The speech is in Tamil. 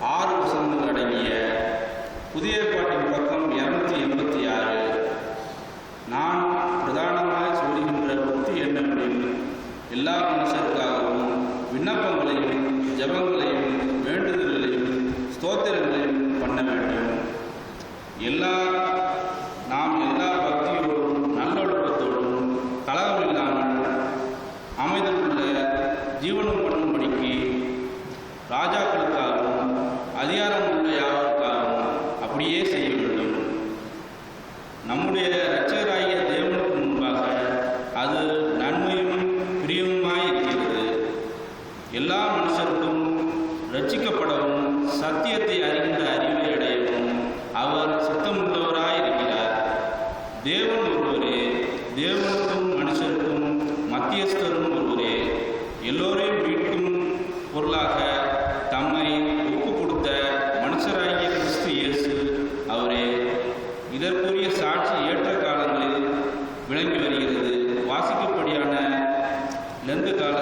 6 வசனங்கள் அடங்கிய புதிய ஏற்பாட்டின் பக்கம் 286. நான் பிரதானமாய் சொல்கின்ற புத்தி என்னவெனில், எல்லா மனுஷருக்காகவும் விண்ணப்பங்களையும் ஜெபங்களையும் வேண்டுதல்களையும் ஸ்தோத்திரங்களையும் பண்ண வேண்டும். நாம் எல்லா பக்தியோடும் நல்லொழுக்கத்தோடும் கலகமில்லாமல் அமைதலுள்ள ஜீவனம் பண்ணும்படிக்கு ராஜாக்களுக்காகவும் அதிகாரம் உள்ள யாருக்காகவும் அப்படியே செய்ய வேண்டும். நம்முடைய இரட்சகராகிய தேவனுக்கு முன்பாக அது நன்மையும் பிரியமுமாய் இருக்கிறது. எல்லா மனுஷருக்கும் இரட்சிக்கப்படவும் சத்தியத்தை அறிகின்ற அறிவை அடையவும் அவர் சித்தமுள்ளவராய் இருக்கிறார். தேவன் ஒருவரே, தேவனுக்கும் மனுஷருக்கும் மத்தியஸ்தரும் ஒருவரே. எல்லோரையும் மீட்கும் பொருளாக தம்மை ஒப்பு கொடுத்த மனுஷராகிய கிறிஸ்து இயேசு அவரே. இதற்குரிய சாட்சி ஏற்ற காலங்களில் விளங்கி வருகிறது. வாசிக்கப்படியான லெந்து கால